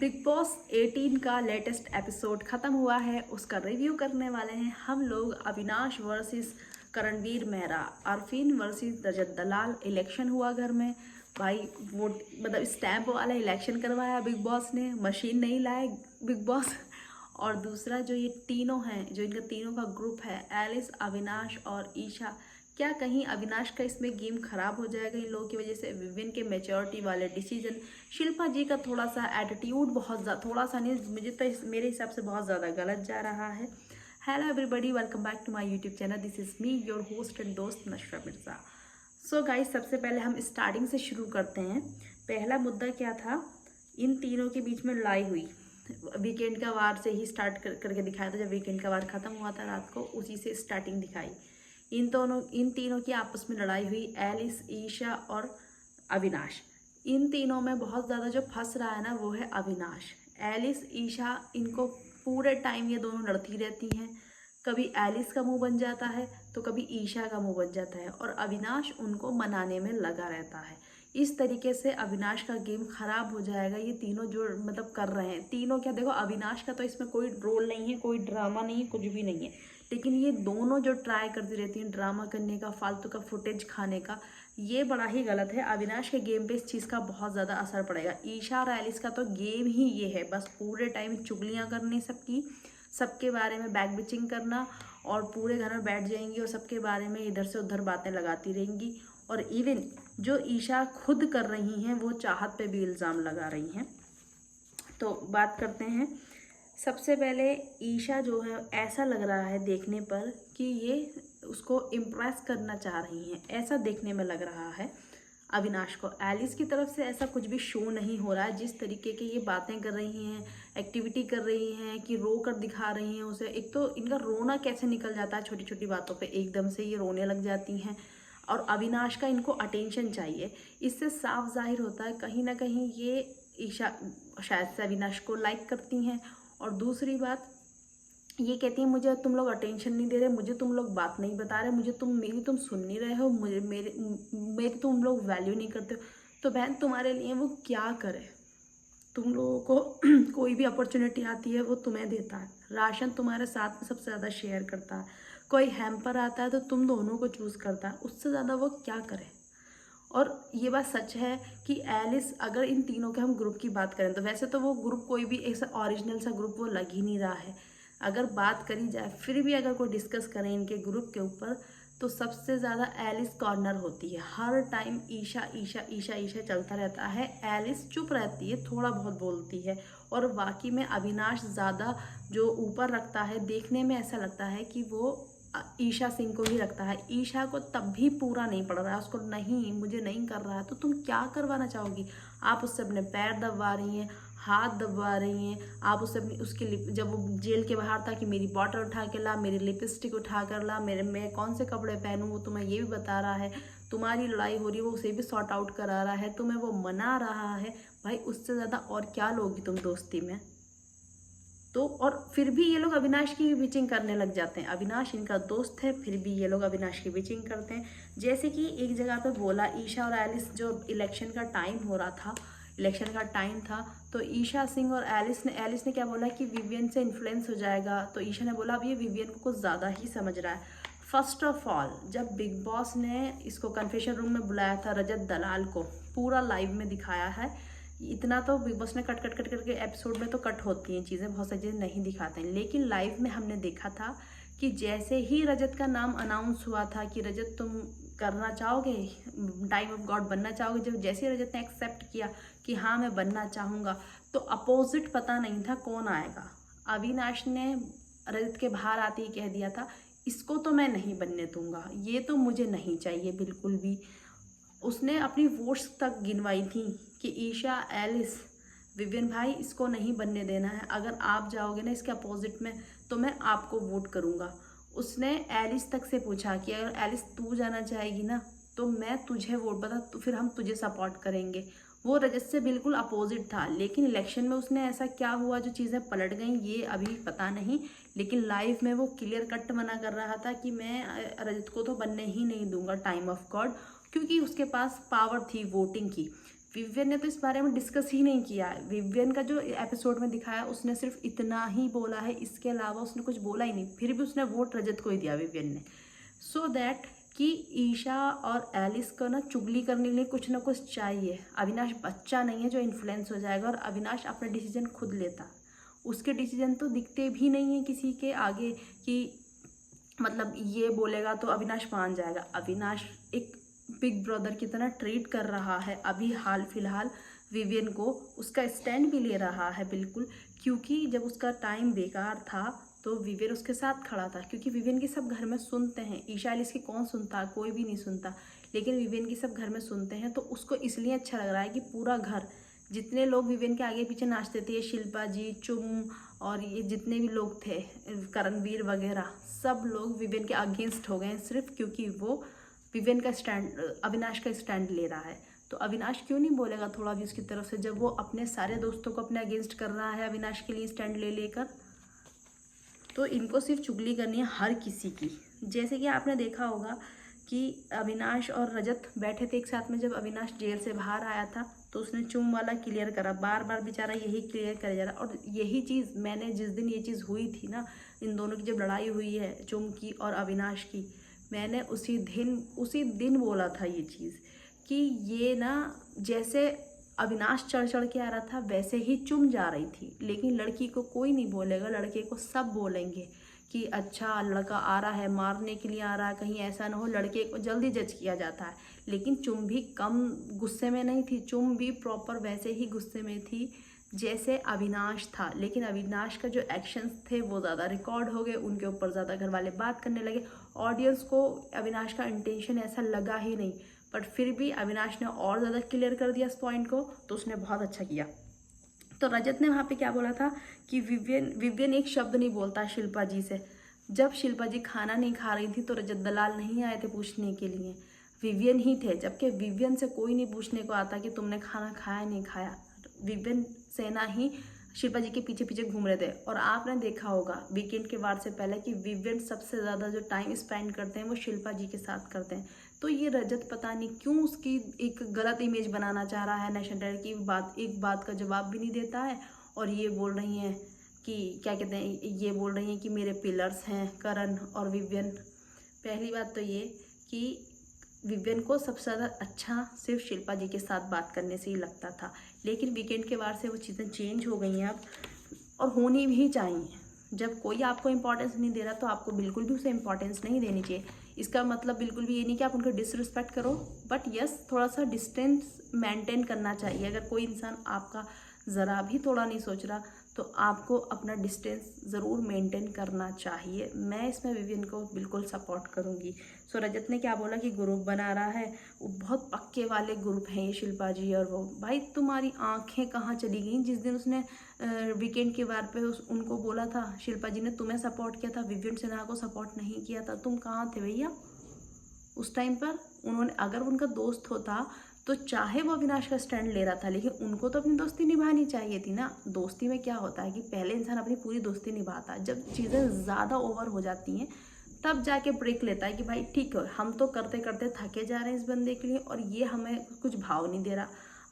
Big boss 18 का latest episode ख़त्म हुआ है, उसका रिव्यू करने वाले हैं हम लोग। अविनाश वर्सेस करणवीर मेहरा, अरफीन वर्सेस रजत दलाल। इलेक्शन हुआ घर में भाई, वोट मतलब स्टैंप वाला इलेक्शन करवाया बिग बॉस ने, मशीन नहीं लाए बिग बॉस। और दूसरा जो ये तीनों हैं, जो इनका तीनों का ग्रुप है, एलिस, अविनाश और ईशा, क्या कहीं अविनाश का इसमें गेम खराब हो जाएगा इन लोगों की वजह से? विविन के मैच्योरिटी वाले डिसीजन, शिल्पा जी का थोड़ा सा एटीट्यूड बहुत ज़्यादा, थोड़ा सा नहीं, मुझे तो मेरे हिसाब से बहुत ज़्यादा गलत जा रहा है। Hello everybody, welcome back to my YouTube channel. This is me your host and दोस्त नशरा मिर्ज़ा। सो गाइस, सबसे पहले हम स्टार्टिंग से शुरू करते हैं। पहला मुद्दा क्या था? इन तीनों के बीच में लड़ाई हुई, वीकेंड का वार से ही स्टार्ट करके दिखाया था। जब वीकेंड का वार ख़त्म हुआ था रात को, उसी से स्टार्टिंग दिखाई। इन तीनों की आपस में लड़ाई हुई, एलिस, ईशा और अविनाश। इन तीनों में बहुत ज़्यादा जो फंस रहा है ना, वो है अविनाश। एलिस, ईशा, इनको पूरे टाइम ये दोनों लड़ती रहती हैं। कभी एलिस का मुंह बन जाता है तो कभी ईशा का मुंह बन जाता है, और अविनाश उनको मनाने में लगा रहता है। इस तरीके से अविनाश का गेम खराब हो जाएगा। ये तीनों जो मतलब कर रहे हैं, तीनों क्या, देखो अविनाश का तो इसमें कोई रोल नहीं है, कोई ड्रामा नहीं है, कुछ भी नहीं है, लेकिन ये दोनों जो ट्राई करती रहती हैं ड्रामा करने का, फालतू का फुटेज खाने का, ये बड़ा ही गलत है। अविनाश के गेम पे इस चीज़ का बहुत ज़्यादा असर पड़ेगा। ईशा और एलिस का तो गेम ही ये है, बस पूरे टाइम चुगलियाँ करनी सबकी, सबके बारे में बैक बिचिंग करना, और पूरे घर में बैठ जाएंगी और सबके बारे में इधर से उधर बातें लगाती रहेंगी। और इवन जो ईशा खुद कर रही हैं, वो चाहत पे भी इल्ज़ाम लगा रही हैं। तो बात करते हैं। सबसे पहले ईशा जो है, ऐसा लग रहा है देखने पर कि ये उसको इम्प्रेस करना चाह रही हैं, ऐसा देखने में लग रहा है अविनाश को। एलिस की तरफ से ऐसा कुछ भी शो नहीं हो रहा है। जिस तरीके की ये बातें कर रही हैं, एक्टिविटी कर रही हैं, कि रो कर दिखा रही हैं उसे। एक तो इनका रोना कैसे निकल जाता है छोटी छोटी बातों पे, एकदम से ये रोने लग जाती हैं। और अविनाश का इनको अटेंशन चाहिए। इससे साफ जाहिर होता है कहीं ना कहीं ये ईशा शायद से अविनाश को लाइक करती हैं। और दूसरी बात, ये कहती है मुझे तुम लोग अटेंशन नहीं दे रहे, मुझे तुम लोग बात नहीं बता रहे, मुझे तुम सुन नहीं रहे हो, मुझे मेरी तुम लोग वैल्यू नहीं करते हो। तो बहन, तुम्हारे लिए वो क्या करे? तुम लोगों को कोई भी अपॉर्चुनिटी आती है वो तुम्हें देता है, राशन तुम्हारे साथ में सबसे ज़्यादा शेयर करता है, कोई हैम्पर आता है तो तुम दोनों को चूज़ करता है, उससे ज़्यादा वो क्या करे? और ये बात सच है कि एलिस, अगर इन तीनों के हम ग्रुप की बात करें तो वैसे तो वो ग्रुप कोई भी ऐसा ओरिजिनल सा ग्रुप वो लग ही नहीं रहा है। अगर बात करी जाए, फिर भी अगर कोई डिस्कस करें इनके ग्रुप के ऊपर, तो सबसे ज़्यादा एलिस कॉर्नर होती है। हर टाइम ईशा ईशा ईशा ईशा चलता रहता है। एलिस चुप रहती है, थोड़ा बहुत बोलती है, और बाकी में अविनाश ज़्यादा जो ऊपर रखता है। देखने में ऐसा लगता है कि वो ईशा सिंह को ही रखता है। ईशा को तब भी पूरा नहीं पड़ रहा है उसको, नहीं मुझे नहीं कर रहा है, तो तुम क्या करवाना चाहोगी? आप उससे अपने पैर दबवा रही हैं, हाथ दबवा रही हैं, आप उससे अपनी उसकी जब वो जेल के बाहर था कि मेरी बॉटल उठा के ला, मेरी लिपस्टिक उठा कर ला, मैं कौन से कपड़े पहनूँ, वो तुम्हें ये भी बता रहा है। तुम्हारी लड़ाई हो रही है, वो उसे भी सॉर्ट आउट करा रहा है, तुम्हें वो मना रहा है। भाई, उससे ज़्यादा और क्या लोगी तुम दोस्ती में? तो और फिर भी ये लोग अविनाश की बिचिंग करने लग जाते हैं। अविनाश इनका दोस्त है, फिर भी ये लोग अविनाश की बिचिंग करते हैं। जैसे कि एक जगह पे बोला, ईशा और एलिस, जो इलेक्शन का टाइम हो रहा था, इलेक्शन का टाइम था, तो ईशा सिंह और एलिस ने क्या बोला कि विवियन से इन्फ्लुएंस हो जाएगा। तो ईशा ने बोला अब ये विवियन को कुछ ज़्यादा ही समझ रहा है। फर्स्ट ऑफ ऑल, जब बिग बॉस ने इसको कन्फेशन रूम में बुलाया था, रजत दलाल को पूरा लाइव में दिखाया है। इतना तो बिग बॉस ने कट कट कट करके एपिसोड में तो कट होती हैं चीज़ें, बहुत सारी चीज़ें नहीं दिखाते हैं, लेकिन लाइव में हमने देखा था कि जैसे ही रजत का नाम अनाउंस हुआ था कि रजत तुम करना चाहोगे, टाइम ऑफ गॉड बनना चाहोगे, जब जैसे ही रजत ने एक्सेप्ट किया कि हाँ मैं बनना चाहूँगा, तो अपोजिट पता नहीं था कौन आएगा। अविनाश ने रजत के बाहर आते ही कह दिया था, इसको तो मैं नहीं बनने दूंगा, ये तो मुझे नहीं चाहिए बिल्कुल भी। उसने अपनी वोट्स तक गिनवाई थी कि ईशा, एलिस, विवियन भाई, इसको नहीं बनने देना है, अगर आप जाओगे ना इसके अपोजिट में तो मैं आपको वोट करूँगा। उसने एलिस तक से पूछा कि अगर एलिस तू जाना चाहेगी ना तो मैं तुझे वोट बता, तो फिर हम तुझे सपोर्ट करेंगे। वो रजत से बिल्कुल अपोजिट था, लेकिन इलेक्शन में उसने ऐसा क्या हुआ जो चीज़ें पलट गई, ये अभी पता नहीं। लेकिन लाइव में वो क्लियर कट मना कर रहा था कि मैं रजत को तो बनने ही नहीं दूंगा टाइम ऑफ गॉड, क्योंकि उसके पास पावर थी वोटिंग की। विवियन ने तो इस बारे में डिस्कस ही नहीं किया है। विवियन का जो एपिसोड में दिखाया उसने सिर्फ इतना ही बोला है, इसके अलावा उसने कुछ बोला ही नहीं। फिर भी उसने वोट रजत को ही दिया विवियन ने, सो दैट कि ईशा और एलिस को ना चुगली करने के लिए कुछ ना कुछ चाहिए। अविनाश बच्चा नहीं है जो इन्फ्लुएंस हो जाएगा, और अविनाश अपना डिसीजन खुद लेता। उसके डिसीजन तो दिखते भी नहीं है किसी के आगे कि मतलब ये बोलेगा तो अविनाश मान जाएगा। अविनाश एक बिग ब्रदर की तरह ट्रीट कर रहा है अभी हाल फिलहाल विवियन को, उसका स्टैंड भी ले रहा है बिल्कुल, क्योंकि जब उसका टाइम बेकार था तो विवियन उसके साथ खड़ा था। क्योंकि विवियन की सब घर में सुनते हैं, ईशा एलिस की कौन सुनता, कोई भी नहीं सुनता, लेकिन विवियन की सब घर में सुनते हैं। तो उसको इसलिए अच्छा लग रहा है कि पूरा घर, जितने लोग विवियन के आगे पीछे नाचते थे, शिल्पा जी, चुम और ये जितने भी लोग थे, करणवीर वगैरह, सब लोग विवियन के अगेंस्ट हो गए सिर्फ क्योंकि वो विवियन का स्टैंड, अविनाश का स्टैंड ले रहा है। तो अविनाश क्यों नहीं बोलेगा थोड़ा भी उसकी तरफ से, जब वो अपने सारे दोस्तों को अपने अगेंस्ट कर रहा है अविनाश के लिए स्टैंड ले लेकर। तो इनको सिर्फ चुगली करनी है हर किसी की। जैसे कि आपने देखा होगा कि अविनाश और रजत बैठे थे एक साथ में, जब अविनाश जेल से बाहर आया था तो उसने चुम वाला क्लियर करा, बार बार बेचारा यही क्लियर करे जा रहा। और यही चीज़ मैंने जिस दिन ये चीज़ हुई थी ना, इन दोनों की जब लड़ाई हुई है चुम की और अविनाश की, मैंने उसी दिन बोला था ये चीज़ कि ये ना जैसे अविनाश चढ़ चढ़ के आ रहा था वैसे ही चुम जा रही थी। लेकिन लड़की को कोई नहीं बोलेगा, लड़के को सब बोलेंगे कि अच्छा लड़का आ रहा है, मारने के लिए आ रहा है, कहीं ऐसा ना हो। लड़के को जल्दी जज किया जाता है। लेकिन चुम भी कम गुस्से में नहीं थी, चुम भी प्रॉपर वैसे ही गुस्से में थी जैसे अविनाश था। लेकिन अविनाश का जो एक्शंस थे वो ज़्यादा रिकॉर्ड हो गए, उनके ऊपर ज़्यादा घर वाले बात करने लगे। ऑडियंस को अविनाश का इंटेंशन ऐसा लगा ही नहीं, बट फिर भी अविनाश ने और ज़्यादा क्लियर कर दिया इस पॉइंट को, तो उसने बहुत अच्छा किया। तो रजत ने वहाँ पे क्या बोला था कि विवियन एक शब्द नहीं बोलता शिल्पा जी से। जब शिल्पा जी खाना नहीं खा रही थी तो रजत दलाल नहीं आए थे पूछने के लिए, विवियन ही थे। जबकि विवियन से कोई नहीं पूछने को आता कि तुमने खाना खाया नहीं खाया, विवियन सेना ही शिल्पा जी के पीछे पीछे घूम रहे थे। और आपने देखा होगा वीकेंड के वार से पहले कि विवियन सबसे ज़्यादा जो टाइम स्पेंड करते हैं वो शिल्पा जी के साथ करते हैं। तो ये रजत पता नहीं क्यों उसकी एक गलत इमेज बनाना चाह रहा है नेशनल डायरेक्टर की। एक बात का जवाब भी नहीं देता है, और ये बोल रही हैं कि क्या कहते हैं, ये बोल रही हैं कि मेरे पिलर्स हैं करण और विवियन। पहली बात तो ये कि विवियन को सबसे ज़्यादा अच्छा सिर्फ शिल्पा जी के साथ बात करने से ही लगता था, लेकिन वीकेंड के बाद से वो चीज़ें चेंज हो गई हैं अब, और होनी भी चाहिए। जब कोई आपको इम्पोर्टेंस नहीं दे रहा तो आपको बिल्कुल भी उसे इम्पोर्टेंस नहीं देनी चाहिए। इसका मतलब बिल्कुल भी ये नहीं कि आप उनको डिसरिस्पेक्ट करो, बट यस थोड़ा सा डिस्टेंस मेंटेन करना चाहिए। अगर कोई इंसान आपका ज़रा भी थोड़ा नहीं सोच रहा तो आपको अपना डिस्टेंस ज़रूर मेंटेन करना चाहिए। मैं इसमें विवियन को बिल्कुल सपोर्ट करूँगी। सो रजत ने क्या बोला कि ग्रुप बना रहा है, वो बहुत पक्के वाले ग्रुप हैं ये शिल्पा जी और वो। भाई तुम्हारी आंखें कहाँ चली गई जिस दिन उसने वीकेंड के बार पे उनको बोला था, शिल्पा जी ने तुम्हें सपोर्ट किया था, विवियन सिन्हा को सपोर्ट नहीं किया था। तुम कहाँ थे भैया उस टाइम पर? उन्होंने, अगर उनका दोस्त होता तो चाहे वो अविनाश का स्टैंड ले रहा था, लेकिन उनको तो अपनी दोस्ती निभानी चाहिए थी ना। दोस्ती में क्या होता है कि पहले इंसान अपनी पूरी दोस्ती निभाता है, जब चीज़ें ज़्यादा ओवर हो जाती हैं तब जाके ब्रेक लेता है कि भाई ठीक है, हम तो करते करते थके जा रहे हैं इस बंदे के लिए और ये हमें कुछ भाव नहीं दे रहा।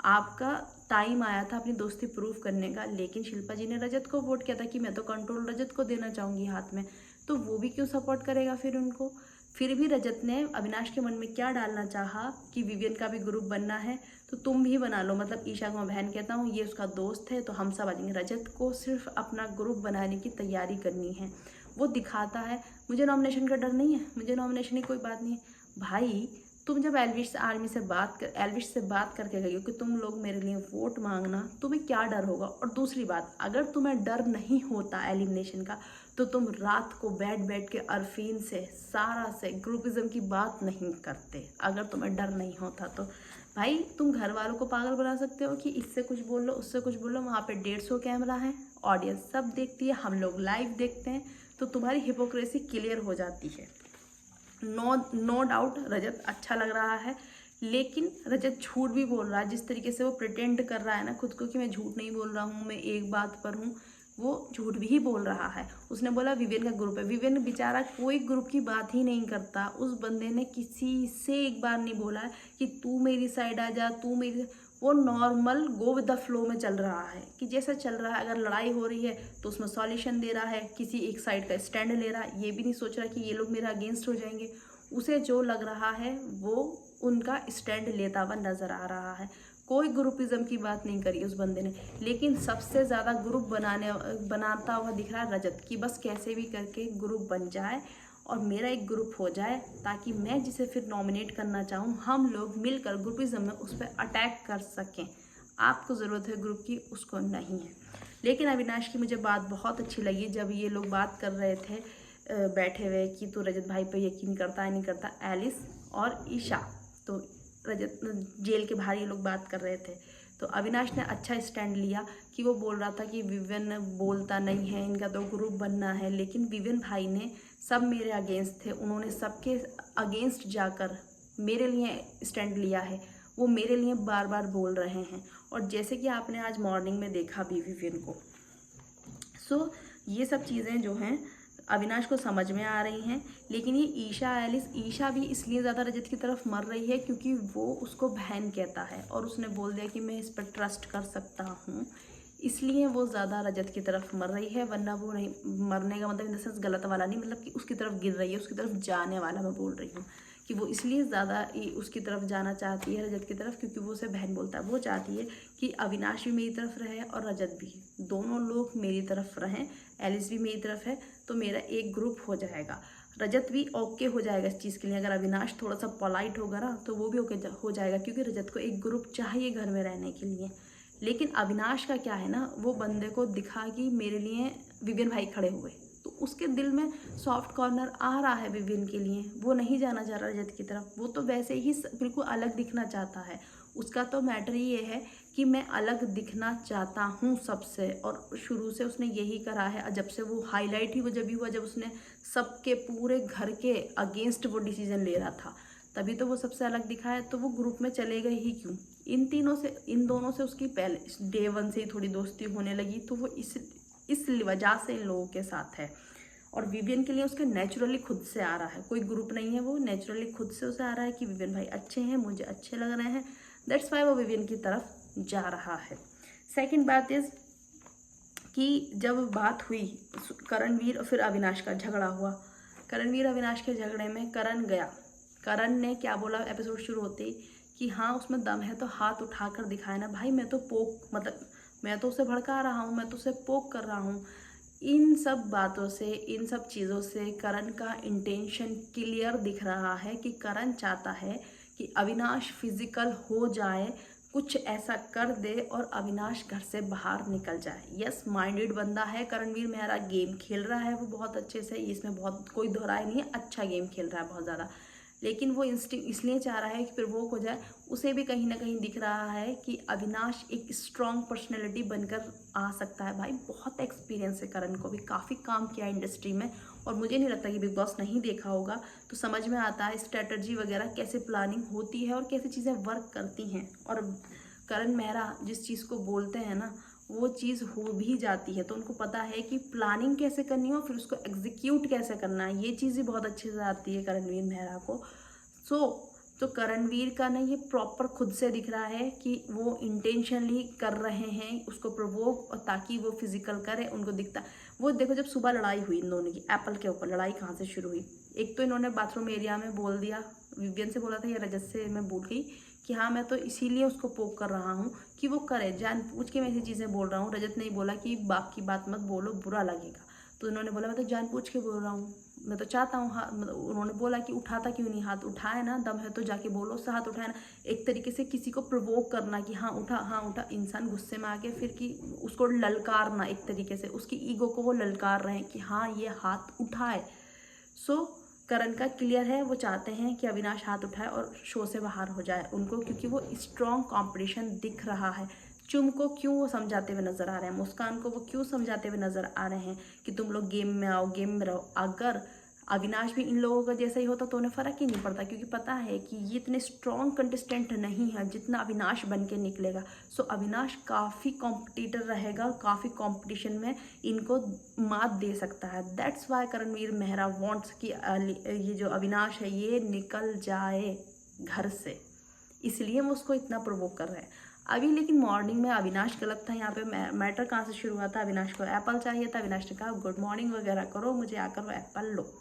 आपका टाइम आया था अपनी दोस्ती प्रूव करने का, लेकिन शिल्पा जी ने रजत को वोट किया था कि मैं तो कंट्रोल रजत को देना चाहूँगी हाथ में, तो वो भी क्यों सपोर्ट करेगा फिर उनको? फिर भी रजत ने अविनाश के मन में क्या डालना चाहा कि विवियन का भी ग्रुप बनना है तो तुम भी बना लो। मतलब ईशा को मैं बहन कहता हूँ, ये उसका दोस्त है तो हम सब आ जाएंगे। रजत को सिर्फ अपना ग्रुप बनाने की तैयारी करनी है। वो दिखाता है मुझे नॉमिनेशन का डर नहीं है, मुझे नॉमिनेशन की कोई बात नहीं है। भाई तुम जब एल्विश से बात करके गई हो कि तुम लोग मेरे लिए वोट मांगना, तुम्हें क्या डर होगा? और दूसरी बात, अगर तुम्हें डर नहीं होता एलिमिनेशन का तो तुम रात को बैठ के अरफीन से, सारा से ग्रुपिज्म की बात नहीं करते। अगर तुम्हें डर नहीं होता तो भाई तुम घर वालों को पागल बना सकते हो कि इससे कुछ बोल लो उससे कुछ बोल लो। वहाँ पे 150 कैमरा है, ऑडियंस सब देखती है, हम लोग लाइव देखते हैं, तो तुम्हारी हिपोक्रेसी क्लियर हो जाती है। नो डाउट रजत अच्छा लग रहा है, लेकिन रजत झूठ भी बोल रहा है। जिस तरीके से वो प्रिटेंड कर रहा है ना खुद को कि मैं झूठ नहीं बोल रहा हूँ, मैं एक बात पर हूँ, वो झूठ भी बोल रहा है। उसने बोला विवियन का ग्रुप है, विवियन बेचारा कोई ग्रुप की बात ही नहीं करता। उस बंदे ने किसी से एक बार नहीं बोला कि तू मेरी साइड आ जा, तू मेरी, वो normal go with the flow में चल रहा है कि जैसा चल रहा है, अगर लड़ाई हो रही है तो उसमें सॉल्यूशन दे रहा है, किसी एक साइड का स्टैंड ले रहा है, ये भी नहीं सोच रहा कि ये लोग मेरे अगेंस्ट हो जाएंगे। उसे जो लग रहा है वो उनका स्टैंड लेता हुआ नजर आ रहा है। कोई ग्रुपिज्म की बात नहीं करी उस बंदे ने, लेकिन सबसे ज़्यादा ग्रुप बनाता हुआ दिख रहा है रजत, कि बस कैसे भी करके ग्रुप बन जाए और मेरा एक ग्रुप हो जाए, ताकि मैं जिसे फिर नॉमिनेट करना चाहूँ हम लोग मिलकर ग्रुपिज्म में उस पर अटैक कर सकें। आपको ज़रूरत है ग्रुप की, उसको नहीं है। लेकिन अविनाश की मुझे बात बहुत अच्छी लगी जब ये लोग बात कर रहे थे बैठे हुए कि तू रजत भाई पे यकीन करता है नहीं करता, एलिस और ईशा, तो रजत जेल के बाहर ये लोग बात कर रहे थे। तो अविनाश ने अच्छा स्टैंड लिया कि वो बोल रहा था कि विवियन बोलता नहीं है, इनका तो ग्रुप बनना है, लेकिन विवियन भाई ने सब मेरे अगेंस्ट थे, उन्होंने सबके अगेंस्ट जाकर मेरे लिए स्टैंड लिया है, वो मेरे लिए बार बार बोल रहे हैं। और जैसे कि आपने आज मॉर्निंग में देखा भी विवियन को, सो ये सब चीज़ें जो हैं अविनाश को समझ में आ रही हैं। लेकिन ये ईशा एलिस, ईशा भी इसलिए ज़्यादा रजत की तरफ मर रही है क्योंकि वो उसको बहन कहता है और उसने बोल दिया कि मैं इस पर ट्रस्ट कर सकता हूँ, इसलिए वो ज़्यादा रजत की तरफ मर रही है। वरना वो नहीं, मरने का मतलब इन द सेंस गलत वाला नहीं, मतलब कि उसकी तरफ गिर रही है, उसकी तरफ जाने वाला मैं बोल रही हूँ कि वो इसलिए ज़्यादा उसकी तरफ जाना चाहती है रजत की तरफ क्योंकि वो उसे बहन बोलता है। वो चाहती है कि अविनाश भी मेरी तरफ रहे और रजत भी, दोनों लोग मेरी तरफ रहें, एलिस भी मेरी तरफ है, तो मेरा एक ग्रुप हो जाएगा। रजत भी ओके हो जाएगा इस चीज़ के लिए, अगर अविनाश थोड़ा सा पोलाइट होगा ना तो वो भी ओके हो जाएगा, क्योंकि रजत को एक ग्रुप चाहिए घर में रहने के लिए। लेकिन अविनाश का क्या है ना, वो बंदे को दिखा कि मेरे लिए विवियन भाई खड़े हुए, तो उसके दिल में सॉफ्ट कॉर्नर आ रहा है विवियन के लिए, वो नहीं जाना चाह रहा रजत की तरफ। वो तो वैसे ही बिल्कुल अलग दिखना चाहता है, उसका तो मैटर ये है कि मैं अलग दिखना चाहता हूँ सबसे, और शुरू से उसने यही करा है। जब से वो हाईलाइट ही वो जब भी हुआ जब उसने सबके पूरे घर के अगेंस्ट वो डिसीजन ले रहा था, तभी तो वो सबसे अलग दिखा है। तो वो ग्रुप में चले गए ही क्यों? इन दोनों से उसकी पहले डे 1 से ही थोड़ी दोस्ती होने लगी, तो वो इस वजह से इन लोगों के साथ है। और विवियन के लिए उसके नेचुरली खुद से आ रहा है, कोई ग्रुप नहीं है, वो नेचुरली खुद से उसे आ रहा है कि विवियन भाई अच्छे हैं, मुझे अच्छे लग रहे हैं, दैट्स वाई वो विवियन की तरफ जा रहा है। सेकंड बात इज कि जब बात हुई करणवीर और फिर अविनाश का झगड़ा हुआ, करणवीर अविनाश के झगड़े में करण गया, करण ने क्या बोला एपिसोड शुरू होते ही कि हाँ उसमें दम है तो हाथ उठाकर दिखाए ना भाई, मैं तो मैं तो उसे भड़का रहा हूँ, मैं तो उसे पोक कर रहा हूँ। इन सब बातों से, इन सब चीज़ों से करण का इंटेंशन क्लियर दिख रहा है कि करण चाहता है कि अविनाश फिजिकल हो जाए, कुछ ऐसा कर दे और अविनाश घर से बाहर निकल जाए। यस, माइंडेड बंदा है करणवीर मेहरा, गेम खेल रहा है वो बहुत अच्छे से, इसमें बहुत कोई दोहराई नहीं है, अच्छा गेम खेल रहा है बहुत ज़्यादा। लेकिन वो इंस्टिंक्ट इसलिए चाह रहा है कि प्रवोक हो जाए। उसे भी कहीं ना कहीं दिख रहा है कि अविनाश एक स्ट्रॉन्ग पर्सनैलिटी बनकर आ सकता है। भाई बहुत एक्सपीरियंस है करण को भी, काफ़ी काम किया इंडस्ट्री में, और मुझे नहीं लगता कि बिग बॉस नहीं देखा होगा तो समझ में आता है स्ट्रेटजी वगैरह कैसे प्लानिंग होती है और कैसे चीज़ें वर्क करती हैं। और करण मेहरा जिस चीज़ को बोलते हैं ना वो चीज़ हो भी जाती है, तो उनको पता है कि प्लानिंग कैसे करनी हो फिर उसको एग्जीक्यूट कैसे करना है, ये चीज़ भी बहुत अच्छे से आती है करणवीर मेहरा को। तो करणवीर का ना ये प्रॉपर खुद से दिख रहा है कि वो इंटेंशनली कर रहे हैं उसको प्रोवोक, और ताकि वो फिजिकल करे, उनको दिखता। वो देखो जब सुबह लड़ाई हुई इन दोनों की एप्पल के ऊपर, लड़ाई कहाँ से शुरू हुई, एक तो इन्होंने बाथरूम एरिया में बोल दिया, विवियन से बोला था या रजत से मैं भूल गई कि हाँ मैं तो इसीलिए उसको पोक कर रहा हूँ कि वो करे, जानबूझ के मैं ऐसी चीज़ें बोल रहा हूँ। रजत ने बोला कि बाप की बात मत बोलो बुरा लगेगा, तो उन्होंने बोला मैं तो जानबूझ के बोल रहा हूँ, मैं तो चाहता हूँ हाथ, मतलब उन्होंने बोला कि उठाता क्यों नहीं हाथ, उठाए ना, दम है तो जाके बोलो उससे हाथ उठाए ना। एक तरीके से किसी को प्रोवोक करना कि हाँ उठा, इंसान गुस्से में आके फिर कि उसको ललकारना, एक तरीके से उसकी ईगो को वो ललकार रहे हैं कि हाँ ये हाथ उठाए। सो करण का क्लियर है, वो चाहते हैं कि अविनाश हाथ उठाए और शो से बाहर हो जाए उनको, क्योंकि वो स्ट्रॉन्ग कॉम्पिटिशन दिख रहा है। चुम को क्यों वो समझाते हुए नजर आ रहे हैं, मुस्कान को वो क्यों समझाते हुए नजर आ रहे हैं कि तुम लोग गेम में आओ, गेम में रहो। अगर अविनाश भी इन लोगों का जैसा ही होता तो उन्हें फ़र्क ही नहीं पड़ता, क्योंकि पता है कि ये इतने स्ट्रॉन्ग कंटेस्टेंट नहीं है जितना अविनाश बन के निकलेगा। सो अविनाश काफ़ी कॉम्पिटिटर रहेगा, काफ़ी कॉम्पिटिशन में इनको मात दे सकता है। That's why Karanveer Mehra wants कि ये जो अविनाश है ये निकल जाए घर से, इसलिए वो उसको इतना प्रोवोक कर रहे हैं। अभी लेकिन मॉर्निंग में अविनाश गलत था। यहाँ पे मैटर कहाँ से शुरू हुआ था, अविनाश को एप्पल चाहिए था। अविनाश ने कहा गुड मॉर्निंग वगैरह करो, मुझे आकर वो एप्पल लो।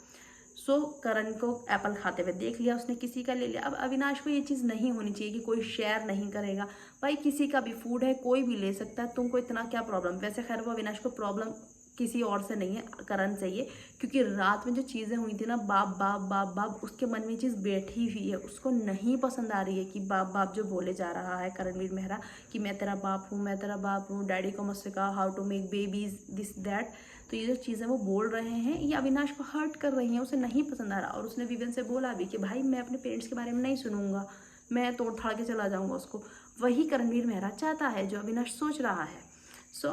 सो करण को एप्पल खाते हुए देख लिया उसने, किसी का ले लिया। अब अविनाश को ये चीज़ नहीं होनी चाहिए कि कोई शेयर नहीं करेगा। भाई किसी का भी फूड है, कोई भी ले सकता है, तुमको इतना क्या प्रॉब्लम। वैसे खैर वो अविनाश को प्रॉब्लम किसी और से नहीं है, करण से ही है, क्योंकि रात में जो चीज़ें हुई थी ना, बाप बाप बाप बाप, उसके मन में चीज़ बैठी हुई है। उसको नहीं पसंद आ रही है कि बाप बाप जो बोले जा रहा है करणवीर मेहरा कि मैं तेरा बाप हूँ, मैं तेरा बाप हूँ, डैडी को मुझसे कहा how to make babies this that. तो ये जो चीज़ें वो बोल रहे हैं ये अविनाश को हर्ट कर रही हैं, उसे नहीं पसंद आ रहा। और उसने विवेन से बोला भी कि भाई मैं अपने पेरेंट्स के बारे में नहीं सुनूंगा, मैं तोड़ थाड़ के चला जाऊंगा उसको। वही करणवीर मेहरा चाहता है जो अविनाश सोच रहा है। सो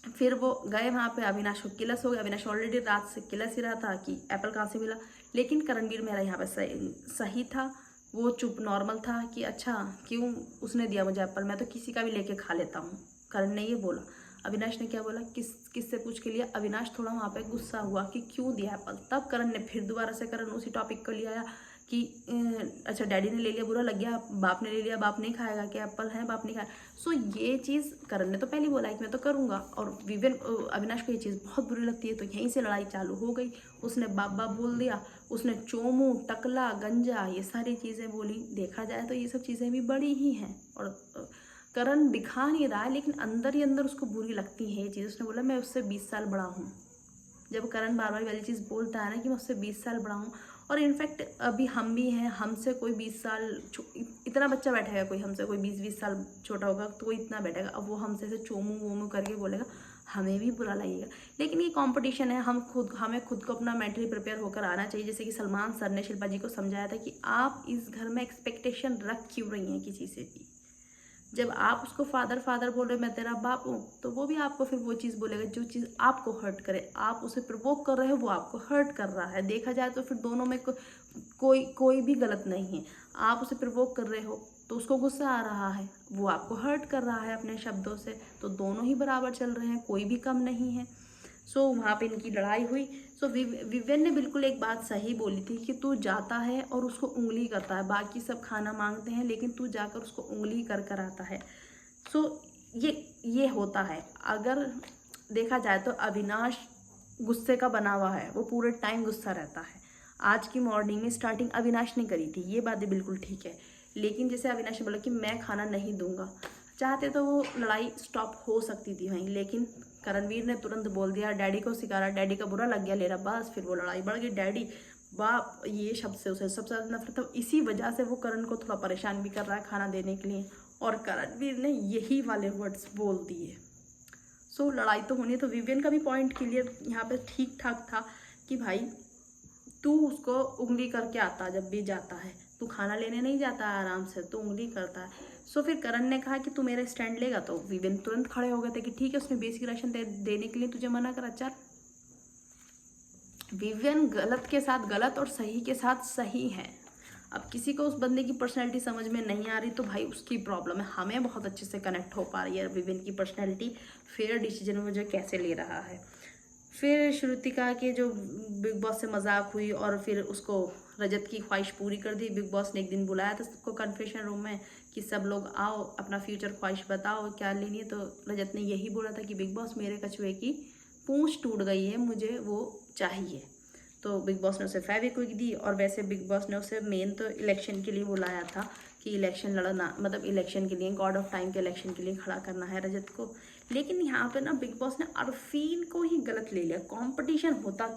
फिर वो गए वहाँ पे, अविनाश को किलस हो गया। अविनाश ऑलरेडी रात से किलस ही रहा था कि एप्पल कहाँ से मिला। लेकिन करणवीर मेहरा यहाँ पे सही था, वो चुप नॉर्मल था कि अच्छा क्यों उसने दिया मुझे एप्पल, मैं तो किसी का भी लेके खा लेता हूँ। करण ने ये बोला। अविनाश ने क्या बोला, किससे पूछ के लिया। अविनाश थोड़ा वहाँ पे गुस्सा हुआ कि क्यों दिया एप्पल। तब करण ने फिर दोबारा से करण उसी टॉपिक को लिया कि अच्छा डैडी ने ले लिया, बुरा लग गया, बाप ने ले लिया, बाप नहीं खाएगा क्या एप्पल है, बाप नहीं खाएगा। सो ये चीज़ करण ने तो पहले बोला है कि मैं तो करूँगा, और विवेन अविनाश को ये चीज़ बहुत बुरी लगती है। तो यहीं से लड़ाई चालू हो गई। उसने बाप बाप बोल दिया, उसने चोमू टकला गंजा ये सारी चीज़ें बोली। देखा जाए तो ये सब चीज़ें भी बड़ी ही हैं, और करण दिखा नहीं रहा है लेकिन अंदर ही अंदर उसको बुरी लगती है ये चीज़। उसने बोला मैं उससे 20 साल बड़ा हूँ। जब करण बार बार वाली चीज़ बोलता है ना कि मैं उससे 20 साल बड़ा हूँ, और इनफैक्ट अभी हम भी हैं, हमसे कोई 20 साल इतना बच्चा बैठेगा, कोई हमसे कोई 20-20 साल छोटा होगा तो कोई इतना बैठेगा। अब वो हमसे ऐसे चोमू वोमू करके बोलेगा, हमें भी बुरा लगेगा। लेकिन ये कंपटीशन है, हमें खुद को अपना मेंटली प्रिपेयर होकर आना चाहिए। जैसे कि सलमान सर ने शिल्पा जी को समझाया था कि आप इस घर में एक्सपेक्टेशन रख क्यों रही हैं किसी से भी। जब आप उसको फादर फादर बोल रहे मैं तेरा बाप हूँ, तो वो भी आपको फिर वो चीज़ बोलेगा जो चीज़ आपको हर्ट करे। आप उसे प्रवोक कर रहे हो, वो आपको हर्ट कर रहा है। देखा जाए तो फिर दोनों में कोई भी गलत नहीं है। आप उसे प्रवोक कर रहे हो तो उसको गुस्सा आ रहा है, वो आपको हर्ट कर रहा है अपने शब्दों से, तो दोनों ही बराबर चल रहे हैं, कोई भी कम नहीं है। सो वहाँ पे इनकी लड़ाई हुई। सो विवेन ने बिल्कुल एक बात सही बोली थी कि तू जाता है और उसको उंगली करता है, बाकी सब खाना मांगते हैं लेकिन तू जाकर उसको उंगली कर कर आता है। सो ये होता है। अगर देखा जाए तो अविनाश गुस्से का बना हुआ है, वो पूरे टाइम गुस्सा रहता है। आज की मॉर्निंग में स्टार्टिंग अविनाश ने करी थी, ये बातें बिल्कुल ठीक है। लेकिन जैसे अविनाश ने बोला कि मैं खाना नहीं दूंगा, चाहते तो वो लड़ाई स्टॉप हो सकती थी वहीं, लेकिन करणवीर ने तुरंत बोल दिया, डैडी को सिखा, डैडी का बुरा लग गया ले रहा, बस फिर वो लड़ाई बढ़ गई। डैडी बाप ये शब्द से उसे सबसे ज़्यादा नफरत है। इसी वजह से वो करण को थोड़ा परेशान भी कर रहा है खाना देने के लिए, और करणवीर ने यही वाले वर्ड्स बोल दिए। सो लड़ाई तो होनी है। तो विवेन का भी पॉइंट क्लियर यहाँ पे ठीक ठाक था कि भाई तू उसको उंगली करके आता, जब भी जाता है तू खाना लेने नहीं जाता है आराम से, तू उंगली करता है। सो फिर करण ने कहा कि तू मेरा स्टैंड लेगा, तो विवेन तुरंत खड़े हो गए थे कि ठीक है, उसने बेसिक राशन देने के लिए तुझे मना करा, चल। विवेन गलत के साथ गलत और सही के साथ सही है। अब किसी को उस बंदे की पर्सनैलिटी समझ में नहीं आ रही तो भाई उसकी प्रॉब्लम है, हमें बहुत अच्छे से कनेक्ट हो पा रही है विवेन की पर्सनैलिटी, फेयर डिसीजन मुझे कैसे ले रहा है। फिर श्रुतिका के जो बिग बॉस से मजाक हुई और फिर उसको रजत की ख्वाहिश पूरी कर दी। बिग बॉस ने एक दिन बुलाया था सबको कन्फेशन रूम में कि सब लोग आओ अपना फ्यूचर ख्वाहिश बताओ क्या लेनी है। तो रजत ने यही बोला था कि बिग बॉस मेरे कछुए की पूंछ टूट गई है, मुझे वो चाहिए। तो बिग बॉस ने उसे फेविक्विक दी, और वैसे बिग बॉस ने उसे मेन तो इलेक्शन के लिए बुलाया था कि इलेक्शन लड़ना, मतलब इलेक्शन के लिए, गॉड ऑफ टाइम के इलेक्शन के लिए खड़ा करना है रजत को। लेकिन यहाँ पे ना बिग बॉस ने अरफीन को ही गलत ले लिया। कंपटीशन होता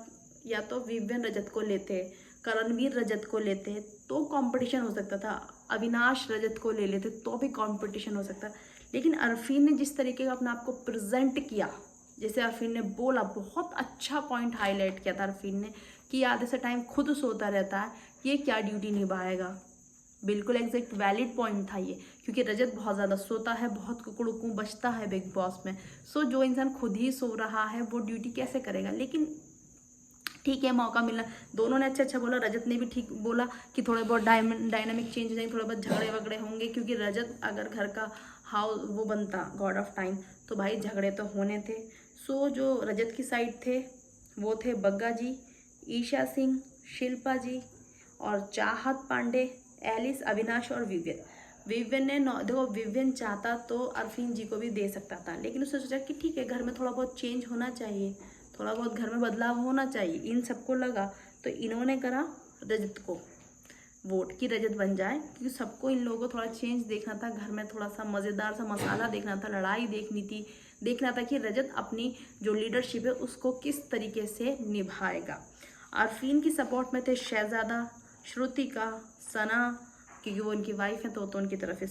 या तो विवेन रजत को लेते, करणवीर रजत को लेते तो कंपटीशन हो सकता था, अविनाश रजत को ले लेते तो भी कंपटीशन हो सकता। लेकिन अरफीन ने जिस तरीके का अपने आप को प्रेजेंट किया, जैसे अरफीन ने बोला, बहुत अच्छा पॉइंट हाईलाइट किया था अरफीन ने कि आधे से टाइम खुद सोता रहता है, ये क्या ड्यूटी निभाएगा। बिल्कुल एग्जैक्ट वैलिड पॉइंट था ये, क्योंकि रजत बहुत ज़्यादा सोता है, बहुत कुकड़ुकू बचता है बिग बॉस में। सो जो इंसान खुद ही सो रहा है वो ड्यूटी कैसे करेगा। लेकिन ठीक है, मौका मिला, दोनों ने अच्छा बोला। रजत ने भी ठीक बोला कि थोड़े बहुत डायनामिक चेंज हो जाएंगे, थोड़े बहुत झगड़े वगड़े होंगे, क्योंकि रजत अगर घर का वो बनता गॉड ऑफ टाइम तो भाई झगड़े तो होने थे। सो जो रजत की साइड थे वो थे बग्गा जी, ईशा सिंह, शिल्पा जी और चाहत पांडे, एलिस, अविनाश और विवेन। विवियन ने देखो, विवियन चाहता तो अरफीन जी को भी दे सकता था, लेकिन उसने सोचा कि ठीक है, घर में थोड़ा बहुत चेंज होना चाहिए, थोड़ा बहुत घर में बदलाव होना चाहिए। इन सबको लगा तो इन्होंने करा रजत को वोट कि रजत बन जाए, क्योंकि सबको, इन लोगों को थोड़ा चेंज देखना था, घर में थोड़ा सा मज़ेदार सा मसाला देखना था, लड़ाई देखनी थी, देखना था कि रजत अपनी जो लीडरशिप है उसको किस तरीके से निभाएगा। अरफीन की सपोर्ट में थे शहजादा, श्रुतिका, सना, क्योंकि वो उनकी वाइफ है तो उनकी तरफ है,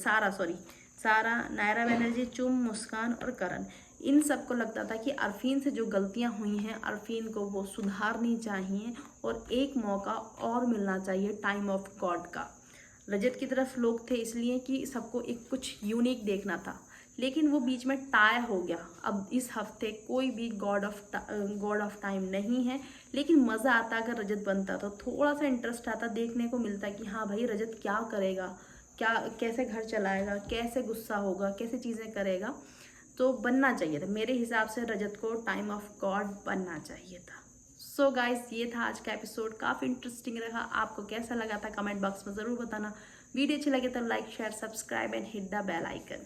सारा, नायरा बनर्जी, चुम, मुस्कान और करण। इन सबको लगता था कि अरफीन से जो गलतियां हुई हैं, अरफीन को वो सुधारनी चाहिए और एक मौका और मिलना चाहिए टाइम ऑफ गॉड का। रजत की तरफ लोग थे इसलिए कि सबको एक कुछ यूनिक देखना था, लेकिन वो बीच में टाई हो गया। अब इस हफ्ते कोई भी गॉड ऑफ टाइम नहीं है, लेकिन मज़ा आता अगर रजत बनता तो थोड़ा सा इंटरेस्ट आता, देखने को मिलता कि हाँ भाई रजत क्या करेगा, क्या कैसे घर चलाएगा, कैसे गुस्सा होगा, कैसे चीज़ें करेगा। तो बनना चाहिए था, मेरे हिसाब से रजत को टाइम ऑफ गॉड बनना चाहिए था। सो गाइस, ये था आज का एपिसोड, काफ़ी इंटरेस्टिंग रहा। आपको कैसा लगा था कमेंट बॉक्स में ज़रूर बताना। वीडियो अच्छी लगे तो like, share, subscribe and hit the bell icon.